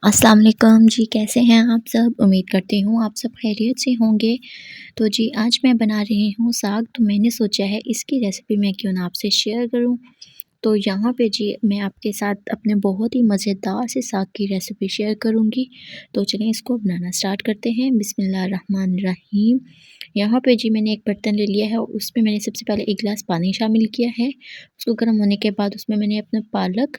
अस्सलाम वालेकुम जी, कैसे हैं आप सब? उम्मीद करती हूँ आप सब खैरियत से होंगे। तो जी आज मैं बना रही हूँ साग, तो मैंने सोचा है इसकी रेसिपी मैं क्यों ना आपसे शेयर करूँ। तो यहाँ पे जी मैं आपके साथ अपने बहुत ही मज़ेदार से साग की रेसिपी शेयर करूँगी। तो चलिए इसको बनाना स्टार्ट करते हैं। बिस्मिल्लाहिर्रहमानिर्रहीम। यहाँ पे जी मैंने एक बर्तन ले लिया है और उसमें मैंने सबसे पहले 1 गिलास पानी शामिल किया है। उसको गर्म होने के बाद उसमें मैंने अपना पालक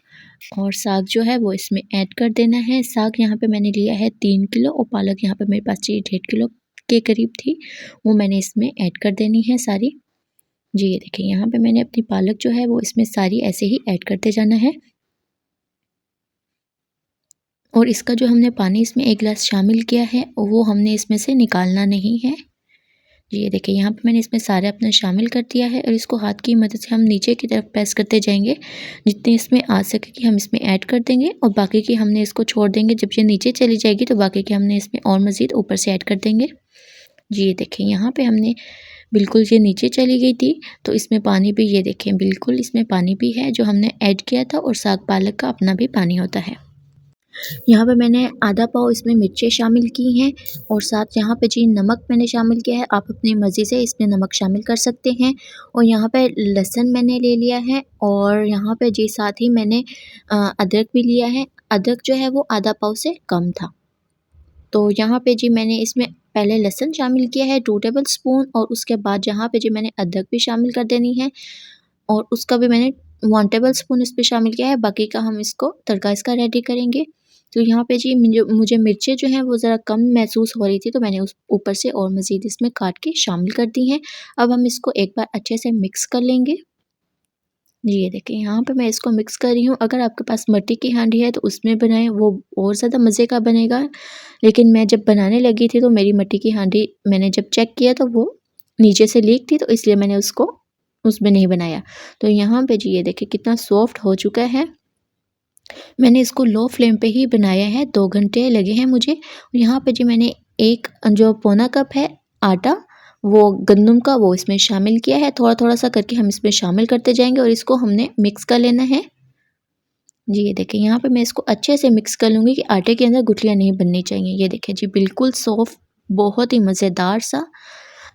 और साग जो है वो इसमें ऐड कर देना है। साग यहाँ पे मैंने लिया है 3 किलो और पालक यहाँ पे मेरे पास जी 1.5 किलो के करीब थी, वो मैंने इसमें ऐड कर देनी है सारी। जी ये देखिए यहाँ पे मैंने अपनी पालक जो है वो इसमें सारी ऐसे ही ऐड करते जाना है। और इसका जो हमने पानी इसमें 1 गिलास शामिल किया है वो हमने इसमें से निकालना नहीं है। जी ये देखिए यहाँ पे मैंने इसमें सारा अपना शामिल कर दिया है और इसको हाथ की मदद से हम नीचे की तरफ प्रेस करते जाएंगे। जितने इसमें आ सके कि हम इसमें ऐड कर देंगे और बाकी की हमने इसको छोड़ देंगे। जब ये नीचे चली जाएगी तो बाकी की हमने इसमें और मज़ीद ऊपर से ऐड कर देंगे। जी ये देखिए यहाँ पे हमने बिल्कुल ये नीचे चली गई थी, तो इसमें पानी भी ये देखें बिल्कुल इसमें पानी भी है जो हमने ऐड किया था और साग पालक का अपना भी पानी होता है। यहाँ पे मैंने आधा पाव इसमें मिर्चें शामिल की हैं और साथ यहाँ पे जी नमक मैंने शामिल किया है। आप अपनी मर्ज़ी से इसमें नमक शामिल कर सकते हैं। और यहाँ पे लहसुन मैंने ले लिया है और यहाँ पे जी साथ ही मैंने अदरक भी लिया है। अदरक जो है वो आधा पाव से कम था। तो यहाँ पे जी मैंने इसमें पहले लहसुन शामिल किया है 2 टेबल स्पून और उसके बाद यहाँ पे जी मैंने अदरक भी शामिल कर देनी है और उसका भी मैंने 1 टेबल स्पून इस पे शामिल किया है। बाकी का हम इसको तड़का इसका रेडी करेंगे। तो यहाँ पे जी मुझे मिर्चें जो हैं वो ज़रा कम महसूस हो रही थी, तो मैंने उस ऊपर से और मज़ीद इसमें काट के शामिल कर दी हैं। अब हम इसको एक बार अच्छे से मिक्स कर लेंगे। जी ये देखिए यहाँ पे मैं इसको मिक्स कर रही हूँ। अगर आपके पास मिट्टी की हांडी है तो उसमें बनाएं, वो और ज़्यादा मज़े का बनेगा। लेकिन मैं जब बनाने लगी थी तो मेरी मिट्टी की हांडी मैंने जब चेक किया तो वो नीचे से लीक थी, तो इसलिए मैंने उसको उसमें नहीं बनाया। तो यहाँ पे जी ये देखिए कितना सॉफ्ट हो चुका है। मैंने इसको लो फ्लेम पे ही बनाया है, 2 घंटे लगे हैं मुझे। यहाँ पे जी मैंने एक जो पौना कप है आटा, वो गंदम का, वो इसमें शामिल किया है। थोड़ा-थोड़ा सा करके हम इसमें शामिल करते जाएँगे और इसको हमने मिक्स कर लेना है। जी ये देखिए यहाँ पे मैं इसको अच्छे से मिक्स कर लूँगी कि आटे के अंदर गुठलियाँ नहीं बननी चाहिए। ये देखिए जी बिल्कुल सॉफ्ट, बहुत ही मज़ेदार सा।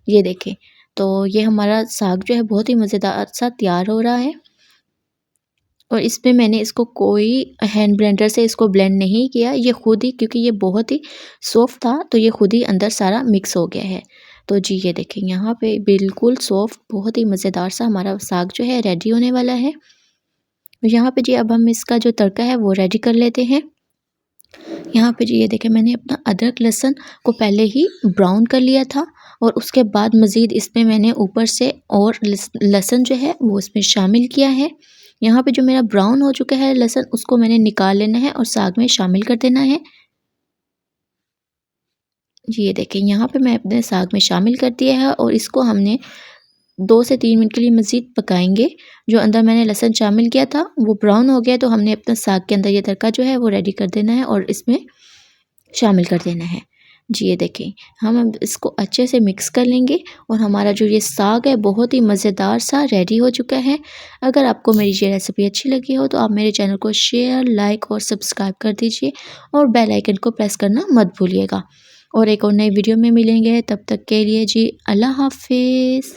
ये देखिए, तो ये हमारा साग जो है बहुत ही मज़ेदार सा तैयार हो रहा है। और इसमें मैंने इसको कोई हैंड ब्लेंडर से इसको ब्लेंड नहीं किया, ये खुद ही, क्योंकि ये बहुत ही सॉफ्ट था तो ये खुद ही अंदर सारा मिक्स हो गया है। तो जी ये देखिए यहाँ पे बिल्कुल सॉफ्ट, बहुत ही मज़ेदार सा हमारा साग जो है रेडी होने वाला है। यहाँ पे जी अब हम इसका जो तड़का है वो रेडी कर लेते हैं। यहाँ पे जी ये देखिए मैंने अपना अदरक लहसुन को पहले ही ब्राउन कर लिया था और उसके बाद मज़ीद इसमें मैंने ऊपर से और लहसुन जो है वो इसमें शामिल किया है। यहाँ पे जो मेरा ब्राउन हो चुका है लहसुन, उसको मैंने निकाल लेना है और साग में शामिल कर देना है। जी ये देखिए यहाँ पे मैं अपने साग में शामिल कर दिया है और इसको हमने 2 से 3 मिनट के लिए मज़ीद पकाएंगे। जो अंदर मैंने लहसुन शामिल किया था वो ब्राउन हो गया, तो हमने अपना साग के अंदर ये तड़का जो है वो रेडी कर देना है और इसमें शामिल कर देना है। जी ये देखिए हम अब इसको अच्छे से मिक्स कर लेंगे और हमारा जो ये साग है बहुत ही मज़ेदार सा रेडी हो चुका है। अगर आपको मेरी ये रेसिपी अच्छी लगी हो तो आप मेरे चैनल को शेयर, लाइक और सब्सक्राइब कर दीजिए और बेल आइकन को प्रेस करना मत भूलिएगा। और एक और नई वीडियो में मिलेंगे, तब तक के लिए जी अल्लाह हाफ़िज़।